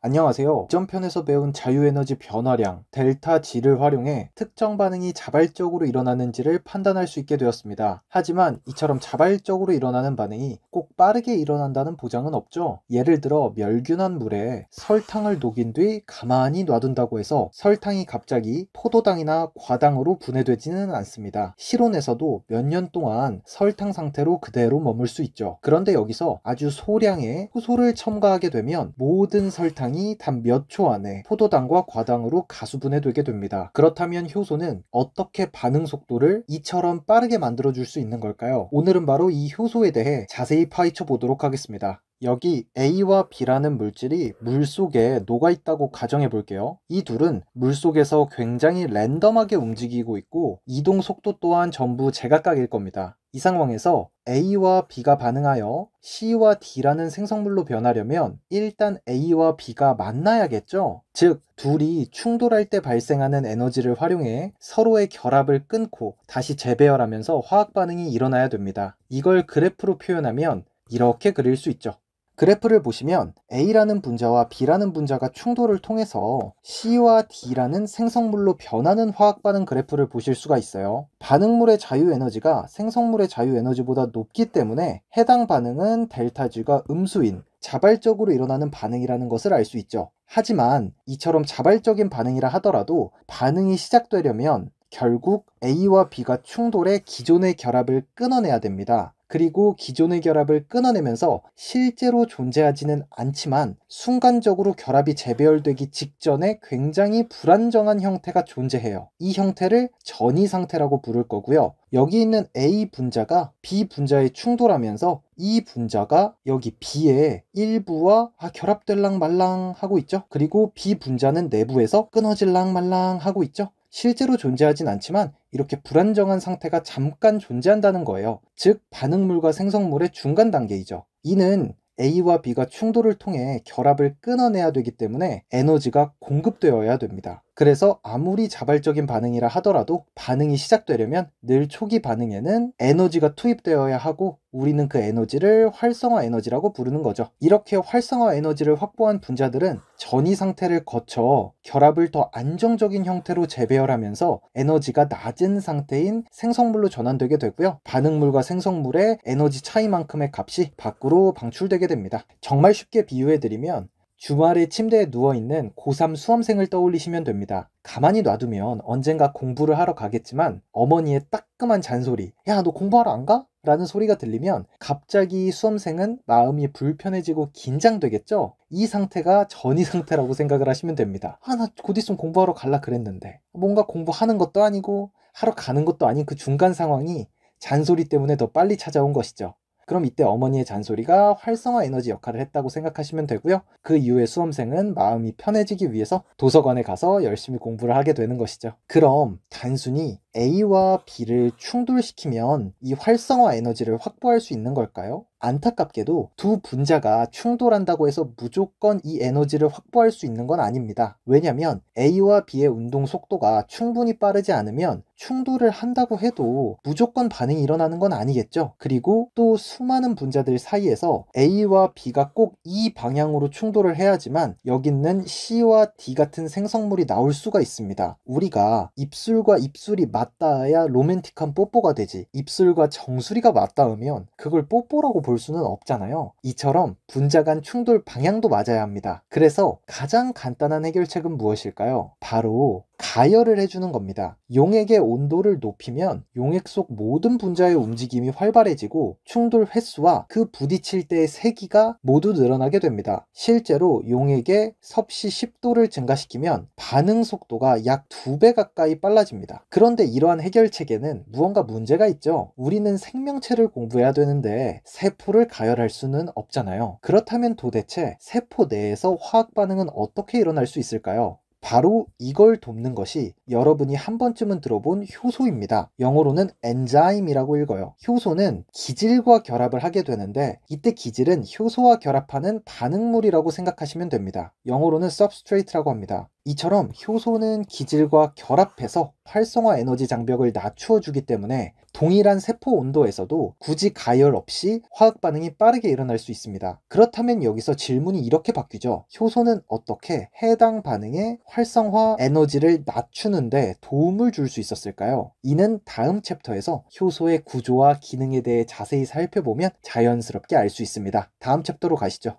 안녕하세요. 이전 편에서 배운 자유에너지 변화량 델타 G를 활용해 특정 반응이 자발적으로 일어나는지를 판단할 수 있게 되었습니다. 하지만 이처럼 자발적으로 일어나는 반응이 꼭 빠르게 일어난다는 보장은 없죠. 예를 들어 멸균한 물에 설탕을 녹인 뒤 가만히 놔둔다고 해서 설탕이 갑자기 포도당이나 과당으로 분해되지는 않습니다. 실온에서도 몇 년 동안 설탕 상태로 그대로 머물 수 있죠. 그런데 여기서 아주 소량의 효소를 첨가하게 되면 모든 설탕이 단 몇 초 안에 포도당과 과당으로 가수분해되게 됩니다. 그렇다면 효소는 어떻게 반응 속도를 이처럼 빠르게 만들어줄 수 있는 걸까요? 오늘은 바로 이 효소에 대해 자세히 파헤쳐 보도록 하겠습니다. 여기 A와 B라는 물질이 물속에 녹아있다고 가정해 볼게요. 이 둘은 물속에서 굉장히 랜덤하게 움직이고 있고 이동 속도 또한 전부 제각각일 겁니다. 이 상황에서 A와 B가 반응하여 C와 D라는 생성물로 변하려면 일단 A와 B가 만나야겠죠? 즉, 둘이 충돌할 때 발생하는 에너지를 활용해 서로의 결합을 끊고 다시 재배열하면서 화학 반응이 일어나야 됩니다. 이걸 그래프로 표현하면 이렇게 그릴 수 있죠. 그래프를 보시면 A라는 분자와 B라는 분자가 충돌을 통해서 C와 D라는 생성물로 변하는 화학 반응 그래프를 보실 수가 있어요. 반응물의 자유에너지가 생성물의 자유에너지보다 높기 때문에 해당 반응은 델타 G가 음수인 자발적으로 일어나는 반응이라는 것을 알 수 있죠. 하지만 이처럼 자발적인 반응이라 하더라도 반응이 시작되려면 결국 A와 B가 충돌해 기존의 결합을 끊어내야 됩니다. 그리고 기존의 결합을 끊어내면서 실제로 존재하지는 않지만 순간적으로 결합이 재배열되기 직전에 굉장히 불안정한 형태가 존재해요. 이 형태를 전이 상태라고 부를 거고요. 여기 있는 A 분자가 B 분자에 충돌하면서 이 분자가 여기 B의 일부와 결합될랑 말랑 하고 있죠. 그리고 B 분자는 내부에서 끊어질랑 말랑 하고 있죠. 실제로 존재하진 않지만 이렇게 불안정한 상태가 잠깐 존재한다는 거예요. 즉, 반응물과 생성물의 중간 단계이죠. 이는 A와 B가 충돌을 통해 결합을 끊어내야 되기 때문에 에너지가 공급되어야 됩니다. 그래서 아무리 자발적인 반응이라 하더라도 반응이 시작되려면 늘 초기 반응에는 에너지가 투입되어야 하고 우리는 그 에너지를 활성화 에너지라고 부르는 거죠. 이렇게 활성화 에너지를 확보한 분자들은 전이 상태를 거쳐 결합을 더 안정적인 형태로 재배열하면서 에너지가 낮은 상태인 생성물로 전환되게 되고요. 반응물과 생성물의 에너지 차이만큼의 값이 밖으로 방출되게 됩니다. 정말 쉽게 비유해드리면 주말에 침대에 누워있는 고3 수험생을 떠올리시면 됩니다. 가만히 놔두면 언젠가 공부를 하러 가겠지만 어머니의 따끔한 잔소리, 야, 너 공부하러 안 가? 라는 소리가 들리면 갑자기 수험생은 마음이 불편해지고 긴장되겠죠? 이 상태가 전이 상태라고 생각을 하시면 됩니다. 나 곧 있으면 공부하러 갈라 그랬는데 뭔가 공부하는 것도 아니고 하러 가는 것도 아닌 그 중간 상황이 잔소리 때문에 더 빨리 찾아온 것이죠. 그럼 이때 어머니의 잔소리가 활성화 에너지 역할을 했다고 생각하시면 되고요. 그 이후에 수험생은 마음이 편해지기 위해서 도서관에 가서 열심히 공부를 하게 되는 것이죠. 그럼 단순히 A와 B를 충돌시키면 이 활성화 에너지를 확보할 수 있는 걸까요? 안타깝게도 두 분자가 충돌한다고 해서 무조건 이 에너지를 확보할 수 있는 건 아닙니다. 왜냐면 A와 B의 운동 속도가 충분히 빠르지 않으면 충돌을 한다고 해도 무조건 반응이 일어나는 건 아니겠죠. 그리고 또 수많은 분자들 사이에서 A와 B가 꼭 이 방향으로 충돌을 해야지만 여기 있는 C와 D 같은 생성물이 나올 수가 있습니다. 우리가 입술과 입술이 맞닿아야 로맨틱한 뽀뽀가 되지, 입술과 정수리가 맞닿으면 그걸 뽀뽀라고 볼 수는 없잖아요. 이처럼 분자 간 충돌 방향도 맞아야 합니다. 그래서 가장 간단한 해결책은 무엇일까요? 바로 가열을 해주는 겁니다. 용액의 온도를 높이면 용액 속 모든 분자의 움직임이 활발해지고 충돌 횟수와 그 부딪힐 때의 세기가 모두 늘어나게 됩니다. 실제로 용액의 섭씨 10도를 증가시키면 반응 속도가 약 2배 가까이 빨라집니다. 그런데 이러한 해결책에는 무언가 문제가 있죠. 우리는 생명체를 공부해야 되는데 세포를 가열할 수는 없잖아요. 그렇다면 도대체 세포 내에서 화학 반응은 어떻게 일어날 수 있을까요? 바로 이걸 돕는 것이 여러분이 한 번쯤은 들어본 효소입니다. 영어로는 엔자임이라고 읽어요. 효소는 기질과 결합을 하게 되는데 이때 기질은 효소와 결합하는 반응물이라고 생각하시면 됩니다. 영어로는 substrate라고 합니다. 이처럼 효소는 기질과 결합해서 활성화 에너지 장벽을 낮추어 주기 때문에 동일한 세포 온도에서도 굳이 가열 없이 화학 반응이 빠르게 일어날 수 있습니다. 그렇다면 여기서 질문이 이렇게 바뀌죠. 효소는 어떻게 해당 반응의 활성화 에너지를 낮추는데 도움을 줄 수 있었을까요? 이는 다음 챕터에서 효소의 구조와 기능에 대해 자세히 살펴보면 자연스럽게 알 수 있습니다. 다음 챕터로 가시죠.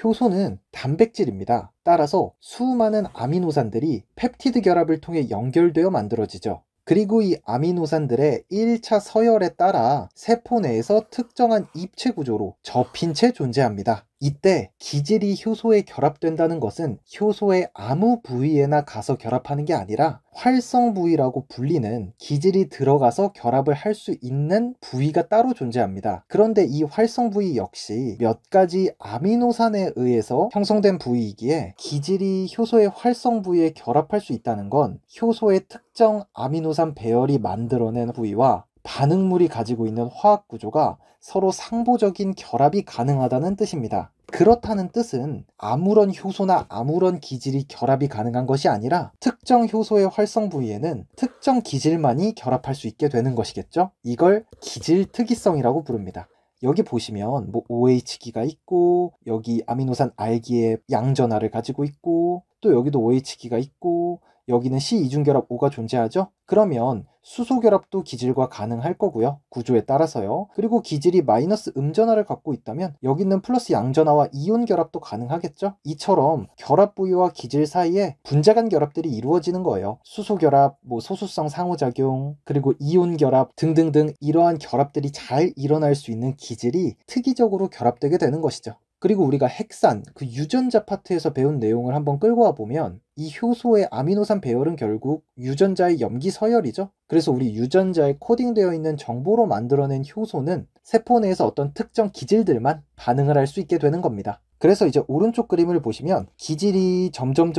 효소는 단백질입니다. 따라서 수많은 아미노산들이 펩티드 결합을 통해 연결되어 만들어지죠. 그리고 이 아미노산들의 1차 서열에 따라 세포 내에서 특정한 입체 구조로 접힌 채 존재합니다. 이때 기질이 효소에 결합된다는 것은 효소의 아무 부위에나 가서 결합하는 게 아니라 활성 부위라고 불리는 기질이 들어가서 결합을 할 수 있는 부위가 따로 존재합니다. 그런데 이 활성 부위 역시 몇 가지 아미노산에 의해서 형성된 부위이기에 기질이 효소의 활성 부위에 결합할 수 있다는 건 효소의 특정 아미노산 배열이 만들어낸 부위와 반응물이 가지고 있는 화학 구조가 서로 상보적인 결합이 가능하다는 뜻입니다. 그렇다는 뜻은 아무런 효소나 아무런 기질이 결합이 가능한 것이 아니라 특정 효소의 활성 부위에는 특정 기질만이 결합할 수 있게 되는 것이겠죠? 이걸 기질 특이성이라고 부릅니다. 여기 보시면 뭐 OH기가 있고 여기 아미노산 R기의 양전하를 가지고 있고 또 여기도 OH기가 있고 여기는 C2중결합 O가 존재하죠? 그러면 수소결합도 기질과 가능할 거고요. 구조에 따라서요. 그리고 기질이 마이너스 음전하를 갖고 있다면 여기는 플러스 양전하와 이온 결합도 가능하겠죠? 이처럼 결합 부위와 기질 사이에 분자간 결합들이 이루어지는 거예요. 수소결합, 뭐 소수성 상호작용, 그리고 이온 결합 등등등 이러한 결합들이 잘 일어날 수 있는 기질이 특이적으로 결합되게 되는 것이죠. 그리고 우리가 핵산, 그 유전자 파트에서 배운 내용을 한번 끌고 와 보면 이 효소의 아미노산 배열은 결국 유전자의 염기 서열이죠. 그래서 우리 유전자에 코딩되어 있는 정보로 만들어낸 효소는 세포 내에서 어떤 특정 기질들만 반응을 할 수 있게 되는 겁니다. 그래서 이제 오른쪽 그림을 보시면 기질이 점점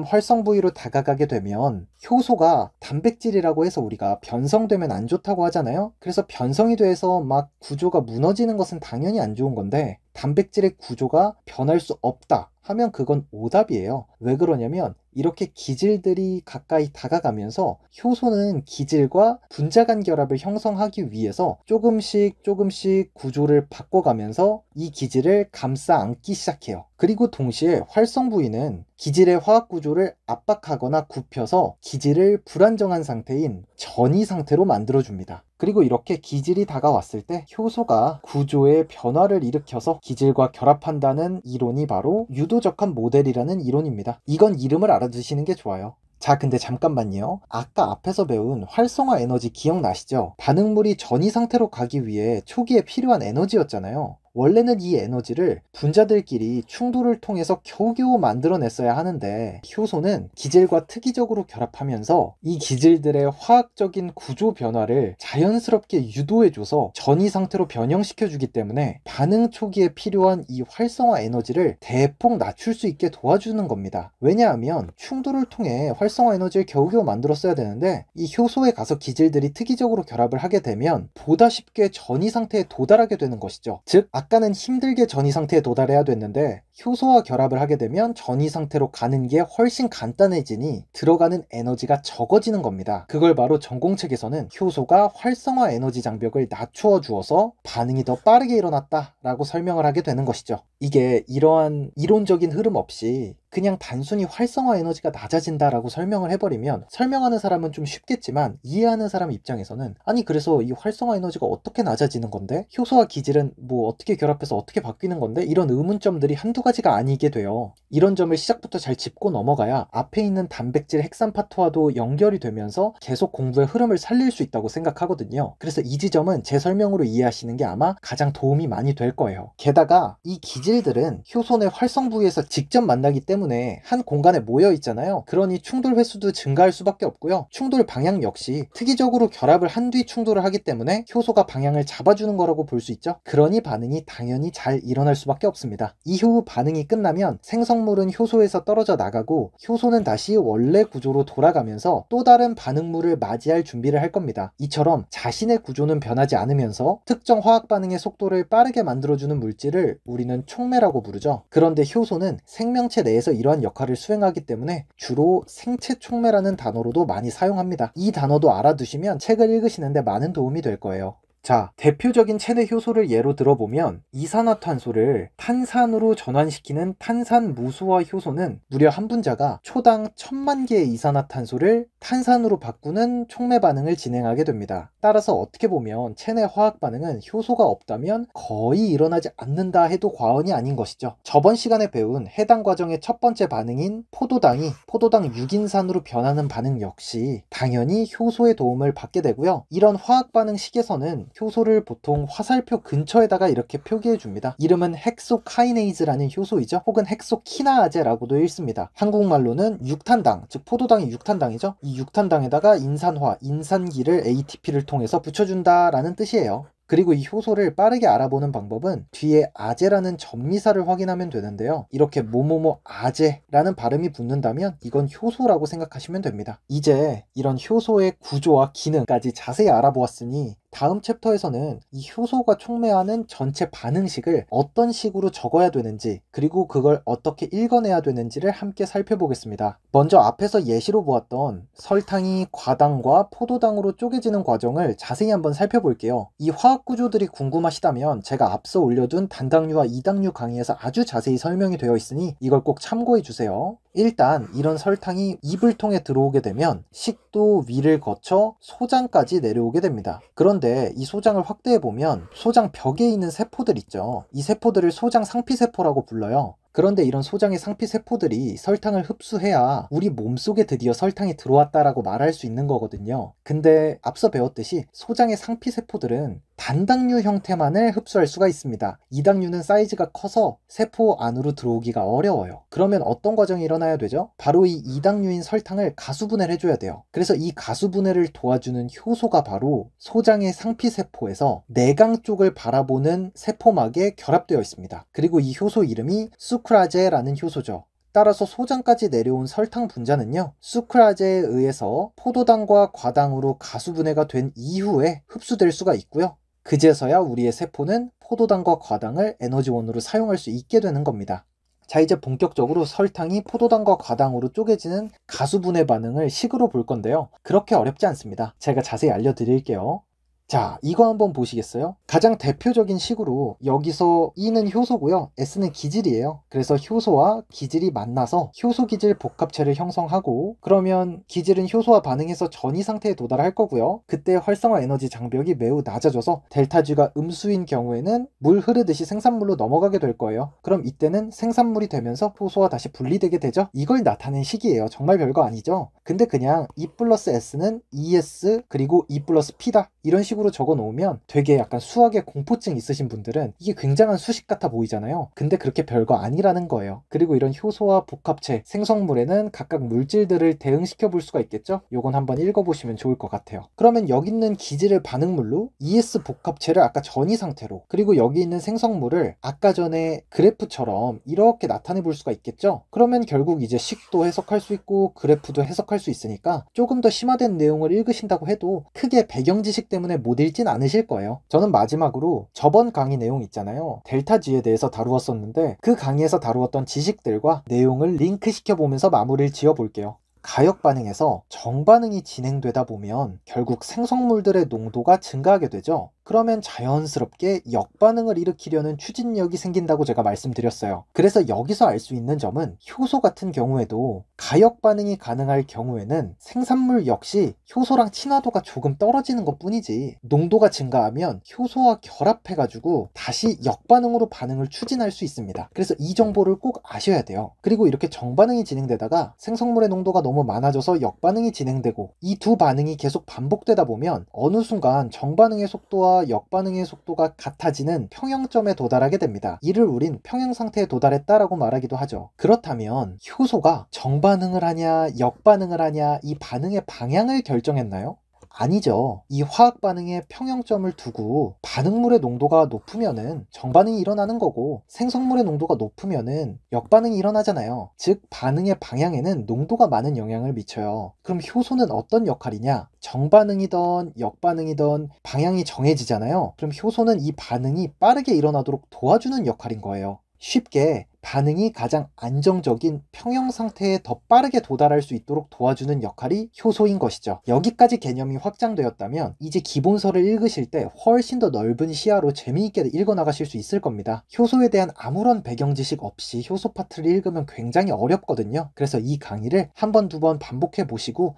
활성 부위로 다가가게 되면 효소가 단백질이라고 해서 우리가 변성되면 안 좋다고 하잖아요. 그래서 변성이 돼서 막 구조가 무너지는 것은 당연히 안 좋은 건데 단백질의 구조가 변할 수 없다 하면 그건 오답이에요. 왜 그러냐면 이렇게 기질들이 가까이 다가가면서 효소는 기질과 분자간 결합을 형성하기 위해서 조금씩 구조를 바꿔가면서 이 기질을 감싸 안기 시작해요. 그리고 동시에 활성 부위는 기질의 화학 구조를 압박하거나 굽혀서 기질을 불안정한 상태인 전이 상태로 만들어줍니다. 그리고 이렇게 기질이 다가왔을 때 효소가 구조의 변화를 일으켜서 기질과 결합한다는 이론이 바로 유도적합 모델이라는 이론입니다. 이건 이름을 알아두시는 게 좋아요. 자, 근데 잠깐만요. 아까 앞에서 배운 활성화 에너지 기억나시죠? 반응물이 전이 상태로 가기 위해 초기에 필요한 에너지였잖아요. 원래는 이 에너지를 분자들끼리 충돌을 통해서 겨우겨우 만들어냈어야 하는데 효소는 기질과 특이적으로 결합하면서 이 기질들의 화학적인 구조 변화를 자연스럽게 유도해줘서 전이 상태로 변형시켜주기 때문에 반응 초기에 필요한 이 활성화 에너지를 대폭 낮출 수 있게 도와주는 겁니다. 왜냐하면 충돌을 통해 활성화 에너지를 겨우겨우 만들었어야 되는데 이 효소에 가서 기질들이 특이적으로 결합을 하게 되면 보다 쉽게 전이 상태에 도달하게 되는 것이죠. 즉 아까는 힘들게 전이 상태에 도달해야 됐는데 효소와 결합을 하게 되면 전이 상태로 가는 게 훨씬 간단해지니 들어가는 에너지가 적어지는 겁니다. 그걸 바로 전공책에서는 효소가 활성화 에너지 장벽을 낮추어 주어서 반응이 더 빠르게 일어났다 라고 설명을 하게 되는 것이죠. 이게 이러한 이론적인 흐름 없이 그냥 단순히 활성화 에너지가 낮아진다라고 설명을 해버리면 설명하는 사람은 좀 쉽겠지만 이해하는 사람 입장에서는 아니 그래서 이 활성화 에너지가 어떻게 낮아지는 건데? 효소와 기질은 뭐 어떻게 결합해서 어떻게 바뀌는 건데? 이런 의문점들이 한두 가지가 아니게 돼요. 이런 점을 시작부터 잘 짚고 넘어가야 앞에 있는 단백질 핵산 파트와도 연결이 되면서 계속 공부의 흐름을 살릴 수 있다고 생각하거든요. 그래서 이 지점은 제 설명으로 이해하시는 게 아마 가장 도움이 많이 될 거예요. 게다가 이 기질들은 효소 내 활성 부위에서 직접 만나기 때문에 한 공간에 모여 있잖아요. 그러니 충돌 횟수도 증가할 수밖에 없고요. 충돌 방향 역시 특이적으로 결합을 한 뒤 충돌을 하기 때문에 효소가 방향을 잡아주는 거라고 볼 수 있죠. 그러니 반응이 당연히 잘 일어날 수밖에 없습니다. 이후 반응이 끝나면 생성물은 효소에서 떨어져 나가고 효소는 다시 원래 구조로 돌아가면서 또 다른 반응물을 맞이할 준비를 할 겁니다. 이처럼 자신의 구조는 변하지 않으면서 특정 화학 반응의 속도를 빠르게 만들어주는 물질을 우리는 촉매라고 부르죠. 그런데 효소는 생명체 내에서 이러한 역할을 수행하기 때문에 주로 생체 촉매라는 단어로도 많이 사용합니다. 이 단어도 알아두시면 책을 읽으시는데 많은 도움이 될 거예요. 자, 대표적인 체내 효소를 예로 들어보면 이산화탄소를 탄산으로 전환시키는 탄산무수화 효소는 무려 한 분자가 초당 1000만 개의 이산화탄소를 탄산으로 바꾸는 촉매 반응을 진행하게 됩니다. 따라서 어떻게 보면 체내 화학 반응은 효소가 없다면 거의 일어나지 않는다 해도 과언이 아닌 것이죠. 저번 시간에 배운 해당 과정의 첫 번째 반응인 포도당 6인산으로 변하는 반응 역시 당연히 효소의 도움을 받게 되고요. 이런 화학 반응 식에서는 효소를 보통 화살표 근처에다가 이렇게 표기해 줍니다. 이름은 헥소카이네이즈라는 효소이죠. 혹은 헥소키나아제라고도 읽습니다. 한국말로는 육탄당, 즉 포도당이 육탄당이죠. 이 육탄당에다가 인산화, 인산기를 ATP를 통해서 붙여준다라는 뜻이에요. 그리고 이 효소를 빠르게 알아보는 방법은 뒤에 아제라는 접미사를 확인하면 되는데요. 이렇게 뭐뭐뭐 아제라는 발음이 붙는다면 이건 효소라고 생각하시면 됩니다. 이제 이런 효소의 구조와 기능까지 자세히 알아보았으니 다음 챕터에서는 이 효소가 촉매하는 전체 반응식을 어떤 식으로 적어야 되는지, 그리고 그걸 어떻게 읽어내야 되는지를 함께 살펴보겠습니다. 먼저 앞에서 예시로 보았던 설탕이 과당과 포도당으로 쪼개지는 과정을 자세히 한번 살펴볼게요. 이 화학 구조들이 궁금하시다면 제가 앞서 올려둔 단당류와 이당류 강의에서 아주 자세히 설명이 되어 있으니 이걸 꼭 참고해 주세요. 일단 이런 설탕이 입을 통해 들어오게 되면 식도 위를 거쳐 소장까지 내려오게 됩니다. 그런데 이 소장을 확대해 보면 소장 벽에 있는 세포들 있죠. 이 세포들을 소장 상피세포라고 불러요. 그런데 이런 소장의 상피세포들이 설탕을 흡수해야 우리 몸속에 드디어 설탕이 들어왔다라고 말할 수 있는 거거든요. 근데 앞서 배웠듯이 소장의 상피세포들은 단당류 형태만을 흡수할 수가 있습니다. 이당류는 사이즈가 커서 세포 안으로 들어오기가 어려워요. 그러면 어떤 과정이 일어나야 되죠? 바로 이 이당류인 설탕을 가수분해를 해줘야 돼요. 그래서 이 가수분해를 도와주는 효소가 바로 소장의 상피세포에서 내강 쪽을 바라보는 세포막에 결합되어 있습니다. 그리고 이 효소 이름이 수크라제라는 효소죠. 따라서 소장까지 내려온 설탕 분자는요, 수크라제에 의해서 포도당과 과당으로 가수분해가 된 이후에 흡수될 수가 있고요. 그제서야 우리의 세포는 포도당과 과당을 에너지원으로 사용할 수 있게 되는 겁니다. 자, 이제 본격적으로 설탕이 포도당과 과당으로 쪼개지는 가수분해 반응을 식으로 볼 건데요. 그렇게 어렵지 않습니다. 제가 자세히 알려드릴게요. 자, 이거 한번 보시겠어요? 가장 대표적인 식으로 여기서 E는 효소고요, S는 기질이에요. 그래서 효소와 기질이 만나서 효소기질 복합체를 형성하고, 그러면 기질은 효소와 반응해서 전이 상태에 도달할 거고요. 그때 활성화 에너지 장벽이 매우 낮아져서 델타 G가 음수인 경우에는 물 흐르듯이 생산물로 넘어가게 될 거예요. 그럼 이때는 생산물이 되면서 효소와 다시 분리되게 되죠. 이걸 나타낸 식이에요. 정말 별거 아니죠. 근데 그냥 E 플러스 S는 ES 그리고 E 플러스 P다, 이런 식으로 적어 놓으면 되게 약간 수학에 공포증 있으신 분들은 이게 굉장한 수식 같아 보이잖아요. 근데 그렇게 별거 아니라는 거예요. 그리고 이런 효소와 복합체, 생성물에는 각각 물질들을 대응시켜 볼 수가 있겠죠? 요건 한번 읽어보시면 좋을 것 같아요. 그러면 여기 있는 기질을 반응물로, ES 복합체를 아까 전이 상태로, 그리고 여기 있는 생성물을 아까 전에 그래프처럼 이렇게 나타내 볼 수가 있겠죠? 그러면 결국 이제 식도 해석할 수 있고 그래프도 해석할 수 있으니까 조금 더 심화된 내용을 읽으신다고 해도 크게 배경 지식 때문에 못 읽진 않으실 거예요. 저는 마지막으로 저번 강의 내용 있잖아요. 델타 G에 대해서 다루었었는데 그 강의에서 다루었던 지식들과 내용을 링크시켜 보면서 마무리를 지어 볼게요. 가역 반응에서 정반응이 진행되다 보면 결국 생성물들의 농도가 증가하게 되죠. 그러면 자연스럽게 역반응을 일으키려는 추진력이 생긴다고 제가 말씀드렸어요. 그래서 여기서 알 수 있는 점은 효소 같은 경우에도 가역 반응이 가능할 경우에는 생산물 역시 효소랑 친화도가 조금 떨어지는 것 뿐이지, 농도가 증가하면 효소와 결합해가지고 다시 역반응으로 반응을 추진할 수 있습니다. 그래서 이 정보를 꼭 아셔야 돼요. 그리고 이렇게 정반응이 진행되다가 생성물의 농도가 너무 많아져서 역반응이 진행되고, 이 두 반응이 계속 반복되다 보면 어느 순간 정반응의 속도와 역반응의 속도가 같아지는 평형점에 도달하게 됩니다. 이를 우린 평형 상태에 도달했다라고 말하기도 하죠. 그렇다면 효소가 정반응을 하냐 역반응을 하냐 이 반응의 방향을 결정했나요? 아니죠. 이 화학 반응의 평형점을 두고 반응물의 농도가 높으면은 정반응이 일어나는 거고, 생성물의 농도가 높으면은 역반응이 일어나잖아요. 즉 반응의 방향에는 농도가 많은 영향을 미쳐요. 그럼 효소는 어떤 역할이냐? 정반응이던 역반응이던 방향이 정해지잖아요. 그럼 효소는 이 반응이 빠르게 일어나도록 도와주는 역할인 거예요. 쉽게 반응이 가장 안정적인 평형 상태에 더 빠르게 도달할 수 있도록 도와주는 역할이 효소인 것이죠. 여기까지 개념이 확장되었다면 이제 기본서를 읽으실 때 훨씬 더 넓은 시야로 재미있게 읽어나가실 수 있을 겁니다. 효소에 대한 아무런 배경 지식 없이 효소 파트를 읽으면 굉장히 어렵거든요. 그래서 이 강의를 한 번, 두 번 반복해 보시고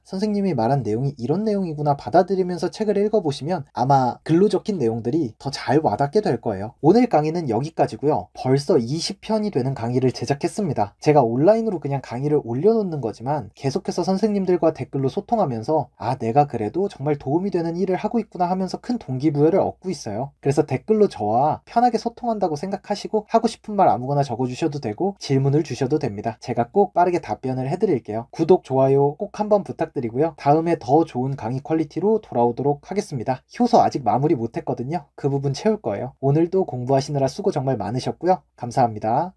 선생님이 말한 내용이 이런 내용이구나 받아들이면서 책을 읽어보시면 아마 글로 적힌 내용들이 더 잘 와닿게 될 거예요. 오늘 강의는 여기까지고요. 벌써 20편이 되는 강의를 제작했습니다. 제가 온라인으로 그냥 강의를 올려놓는 거지만 계속해서 선생님들과 댓글로 소통하면서 내가 그래도 정말 도움이 되는 일을 하고 있구나 하면서 큰 동기부여를 얻고 있어요. 그래서 댓글로 저와 편하게 소통한다고 생각하시고 하고 싶은 말 아무거나 적어주셔도 되고 질문을 주셔도 됩니다. 제가 꼭 빠르게 답변을 해드릴게요. 구독, 좋아요 꼭 한번 부탁드리고요. 다음에 더 좋은 강의 퀄리티로 돌아오도록 하겠습니다. 효소 아직 마무리 못했거든요. 그 부분 채울 거예요. 오늘도 공부하시느라 수고 정말 많으셨고요. 감사합니다.